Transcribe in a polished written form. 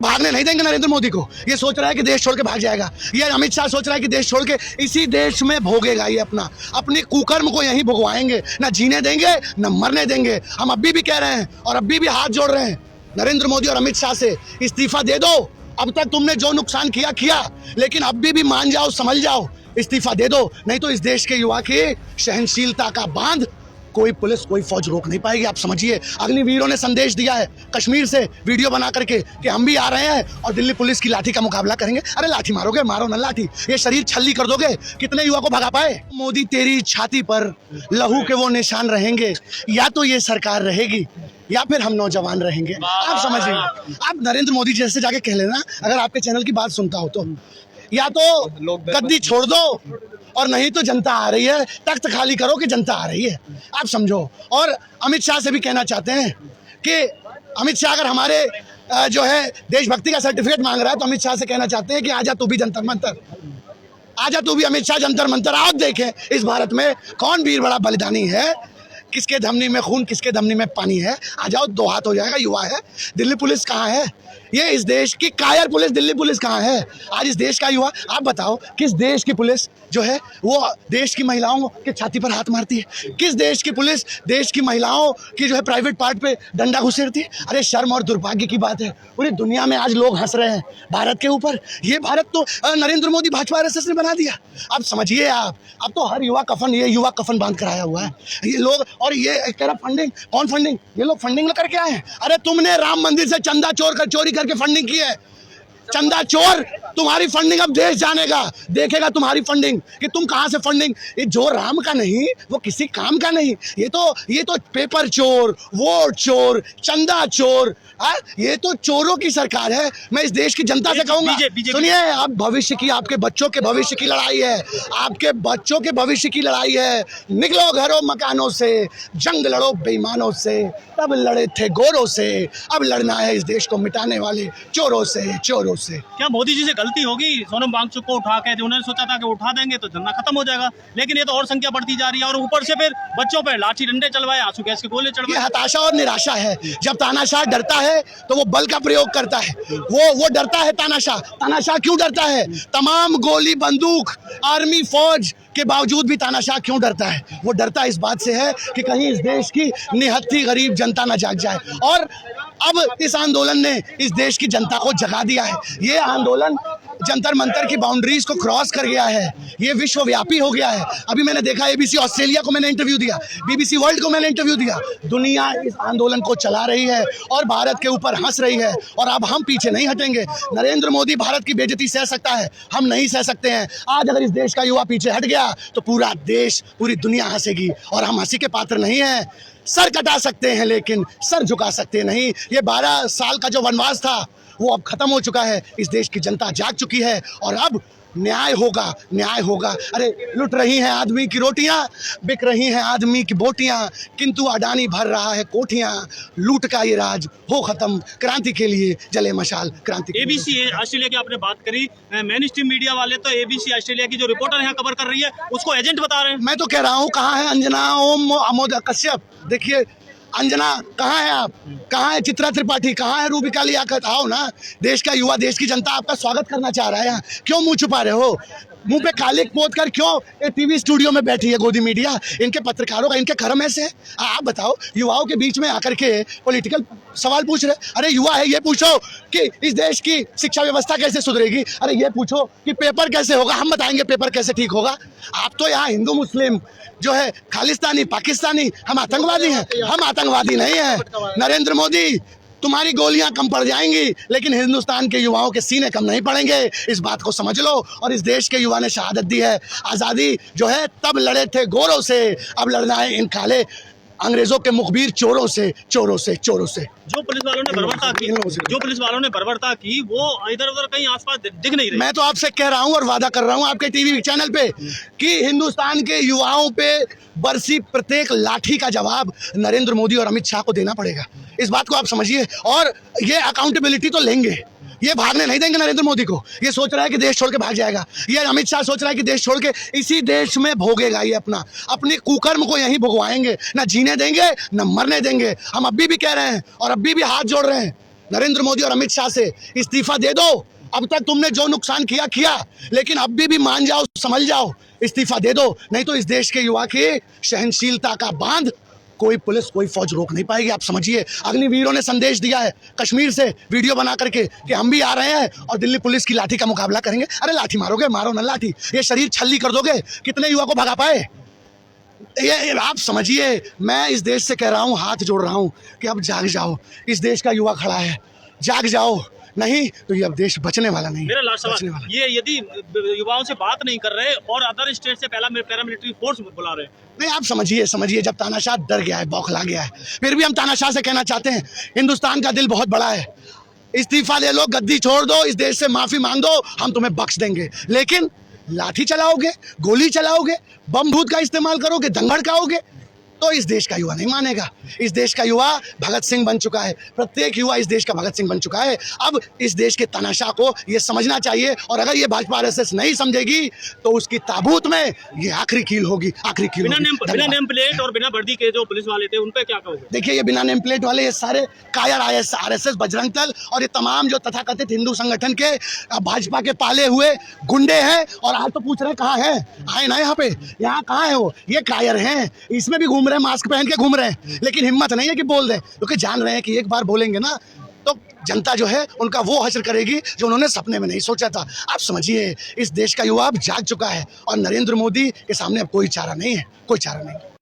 भागने नहीं देंगे नरेंद्र मोदी को। ये सोच रहा है कि देश छोड़ के भाग जाएगा। ये अमित शाह सोच रहा है कि देश छोड़ के इसी देश में भोगेगा। ये अपने कुकर्म को यहीं भुगवाएंगे, ना जीने देंगे ना मरने देंगे। हम अभी भी कह रहे हैं और अभी भी हाथ जोड़ रहे हैं नरेंद्र मोदी और अमित शाह से, इस्तीफा दे दो। अब तक तुमने जो नुकसान किया, लेकिन अभी भी मान जाओ, समझ जाओ, इस्तीफा दे दो। नहीं तो इस देश के युवा की सहनशीलता का बांध कोई पुलिस कोई फौज रोक नहीं पाएगी। आप समझिए, अग्निवीरों ने संदेश दिया है कश्मीर से वीडियो बना करके कि हम भी आ रहे हैं और दिल्ली पुलिस की लाठी का मुकाबला करेंगे। अरे लाठी मारोगे, मारो ना लाठी, ये शरीर छल्ली कर दोगे, कितने युवा को भगा पाए। मोदी तेरी छाती पर लहू के वो निशान रहेंगे, या तो ये सरकार रहेगी या फिर हम नौजवान रहेंगे। आप समझिए, आप नरेंद्र मोदी जैसे जाके कह लेना, अगर आपके चैनल की बात सुनता हो तो, या तो गद्दी छोड़ दो और नहीं तो जनता आ रही है, तख्त खाली करो कि जनता आ रही है। आप समझो। और अमित शाह से भी कहना चाहते हैं कि अमित शाह अगर हमारे जो है देशभक्ति का सर्टिफिकेट मांग रहा है तो अमित शाह से कहना चाहते हैं कि आजा तू भी जंतर मंतर, आजा तू भी अमित शाह जंतर मंतर। आप देखें इस भारत में कौन वीर बड़ा बलिदानी है, किसके धमनी में खून किसके धमनी में पानी है। आ जाओ, दो हाथ हो जाएगा। युवा है। दिल्ली पुलिस कहाँ है? ये इस देश की कायर पुलिस दिल्ली पुलिस कहाँ है? आज इस देश का युवा, आप बताओ, किस देश की पुलिस जो है वो देश की महिलाओं के छाती पर हाथ मारती है? किस देश की पुलिस देश की महिलाओं की जो है प्राइवेट पार्ट पे डंडा घुसेड़ती है? अरे शर्म और दुर्भाग्य की बात है। पूरी दुनिया में आज लोग हंस रहे हैं भारत के ऊपर। ये भारत तो नरेंद्र मोदी भाजपा RSS ने बना दिया। अब समझिए आप, अब तो हर युवा कफन, ये युवा कफन बांध कराया हुआ है ये लोग। और ये एक तरह फंडिंग, कौन फंडिंग? ये लोग फंडिंग करके आए हैं। अरे तुमने राम मंदिर से चंदा चोरी करके फंडिंग की है। चंदा चोर, तुम्हारी फंडिंग अब देश जानेगा, देखेगा तुम्हारी फंडिंग कि तुम कहां से फंडिंग। ये जो राम का नहीं वो किसी काम का नहीं। ये तो पेपर चोर, वोट चोर, चंदा चोर, ये तो चोरों की सरकार है। मैं इस देश की जनता से कहूंगा, सुनिए, अब भविष्य की, आपके बच्चों के भविष्य की लड़ाई है, आपके बच्चों के भविष्य की लड़ाई है। निकलो घरों मकानों से, जंग लड़ो बेईमानों से। तब लड़े थे गोरों से, अब लड़ना है इस देश को मिटाने वाले चोरों से। क्या मोदी जी से गलती होगी सोनम वांगचुक को उठा के? उन्होंने सोचा था कि उठा देंगे तो धरना खत्म हो जाएगा, लेकिन ये तो और संख्या बढ़ती जा रही है और ऊपर से फिर बच्चों पे लाठी डंडे चलवाए, आंसू गैस के गोले चलवाए। हताशा और निराशा है। जब तानाशाह डरता है तो वो बल का प्रयोग करता है। वो डरता है तानाशाह क्यों डरता है? तमाम गोली बंदूक आर्मी फौज के बावजूद भी तानाशाह क्यों डरता है? वो डरता इस बात से है कि कहीं इस देश की निहत्थी गरीब जनता ना जाग जाए। और अब इस आंदोलन ने इस देश की जनता को जगा दिया है। ये आंदोलन जंतर मंतर की बाउंड्रीज को क्रॉस कर गया है। ये विश्वव्यापी हो गया है। अभी मैंने देखा ABC ऑस्ट्रेलिया को मैंने इंटरव्यू दिया, BBC वर्ल्ड को मैंने इंटरव्यू दिया। दुनिया इस आंदोलन को चला रही है और भारत के ऊपर हंस रही है और अब हम पीछे नहीं हटेंगे। नरेंद्र मोदी भारत की बेइज्जती सह सकता है, हम नहीं सह सकते हैं। आज अगर इस देश का युवा पीछे हट गया तो पूरा देश, पूरी दुनिया हंसेगी और हम हंसी के पात्र नहीं हैं। सर कटा सकते हैं लेकिन सर झुका सकते नहीं। ये 12 साल का जो वनवास था वो अब खत्म हो चुका है। इस देश की जनता जाग चुकी है और अब न्याय होगा। अरे लुट रही हैं आदमी की रोटियां, बिक रही हैं आदमी की बोटियां, किंतु अडानी भर रहा है कोठियां। लूट का ये राज हो खत्म, क्रांति के लिए जले मशाल, क्रांति। ABC ऑस्ट्रेलिया की आपने बात करी, मेन स्ट्रीम मीडिया वाले तो ABC ऑस्ट्रेलिया की जो रिपोर्टर यहाँ कवर कर रही है उसको एजेंट बता रहे हैं। मैं तो कह रहा हूँ, कहाँ है अंजना ओम अमोद कश्यप? देखिए अंजना कहाँ है, आप कहाँ है? चित्रा त्रिपाठी कहाँ है? रूबिका लियाकत, आओ ना। देश का युवा, देश की जनता आपका स्वागत करना चाह रहा है। यहाँ क्यों मुंह छुपा रहे हो? मुंह पे कालिक पोत कर क्यों TV स्टूडियो में बैठी है गोदी मीडिया? इनके पत्रकारों का इनके कर्म ऐसे है। आप बताओ, युवाओं के बीच में आकर के पॉलिटिकल सवाल पूछ रहे। अरे युवा है, ये पूछो कि इस देश की शिक्षा व्यवस्था कैसे सुधरेगी। अरे ये पूछो कि पेपर कैसे होगा। हम बताएंगे पेपर कैसे ठीक होगा। आप तो यहाँ हिंदू मुस्लिम जो है, खालिस्तानी पाकिस्तानी, हम आतंकवादी हैं। हम आतंकवादी नहीं हैं। नरेंद्र मोदी, तुम्हारी गोलियां कम पड़ जाएंगी लेकिन हिंदुस्तान के युवाओं के सीने कम नहीं पड़ेंगे। इस बात को समझ लो। और इस देश के युवा ने शहादत दी है। आज़ादी जो है तब लड़े थे गोरों से, अब लड़ना है इन काले अंग्रेजों के मुखबिर चोरों से। जो पुलिस वालों ने बर्बरता की वो इधर उधर कहीं आसपास दिख नहीं रही। मैं तो आपसे कह रहा हूं और वादा कर रहा हूं आपके TV चैनल पे कि हिंदुस्तान के युवाओं पे बरसी प्रत्येक लाठी का जवाब नरेंद्र मोदी और अमित शाह को देना पड़ेगा। इस बात को आप समझिए और ये अकाउंटेबिलिटी तो लेंगे। ये भागने नहीं देंगे नरेंद्र मोदी को। ये सोच रहा है कि देश छोड़ के भाग जाएगा। ये अमित शाह सोच रहा है कि देश छोड़ के इसी देश में भोगेगा। ये अपने कुकर्म को यहीं भुगवाएंगे, ना जीने देंगे ना मरने देंगे। हम अभी भी कह रहे हैं और अभी भी हाथ जोड़ रहे हैं नरेंद्र मोदी और अमित शाह से, इस्तीफा दे दो। अब तक तुमने जो नुकसान किया किया, लेकिन अब भी मान जाओ, समझ जाओ, इस्तीफा दे दो। नहीं तो इस देश के युवा की सहनशीलता का बांध कोई पुलिस कोई फौज रोक नहीं पाएगी। आप समझिए, अग्निवीरों ने संदेश दिया है कश्मीर से वीडियो बना करके कि हम भी आ रहे हैं और दिल्ली पुलिस की लाठी का मुकाबला करेंगे। अरे लाठी मारोगे, मारो ना लाठी, ये शरीर छल्ली कर दोगे, कितने युवा को भगा पाए? ये आप समझिए। मैं इस देश से कह रहा हूँ, हाथ जोड़ रहा हूँ कि अब जाग जाओ। इस देश का युवा खड़ा है, जाग जाओ, नहीं तो ये अब देश बचने वाला नहीं। मेरा लास्ट बचने सवाल, वाला। ये यदि युवाओं से बात नहीं कर रहे और अदर स्टेट से पहला पैरामिलिट्री फोर्स बुला रहे हैं, नहीं आप समझिए, समझिए, जब तानाशाह डर गया है, बौखला गया है, फिर भी हम तानाशाह से कहना चाहते हैं, हिंदुस्तान का दिल बहुत बड़ा है, इस्तीफा ले लो, गद्दी छोड़ दो, इस देश से माफी मांग दो, हम तुम्हें बख्श देंगे। लेकिन लाठी चलाओगे, गोली चलाओगे, बम भूत का इस्तेमाल करोगे, दंगड़ खाओगे, तो इस देश का युवा नहीं मानेगा। इस देश का युवा भगत सिंह बन चुका है, प्रत्येक युवा इस देश का भगत सिंह बन चुका है। अब इस देश के तानाशाह को ये समझना चाहिए, और अगर ये भाजपा आरएसएस नहीं समझेगी तो उसकी ताबूत में ये आखिरी कील होगी, आखिरी कील होगी। बिना नेम प्लेट और बिना वर्दी के जो पुलिस वाले थे उन पे क्या कहोगे? देखिए, ये बिना नेम प्लेट वाले, ये सारे कायर आरएसएस, बजरंग दल और ये तमाम जो तथाकथित हिंदू संगठन के भाजपा के पाले हुए गुंडे हैं, और आज तो पूछ रहे कहाँ हैं, आए ना यहाँ पे, यहाँ कहाँ है वो? ये कायर हैं, इसमें भी घूम रहे हैं, मास्क पहन के घूम रहे हैं, लेकिन हिम्मत नहीं है कि बोल दें, क्योंकि जान रहे हैं कि एक बार बोलेंगे ना तो जनता जो है उनका वो हश्र करेगी जो उन्होंने सपने में नहीं सोचा था। आप समझिए, इस देश का युवा अब जाग चुका है और नरेंद्र मोदी के सामने अब कोई चारा नहीं है, कोई चारा नहीं।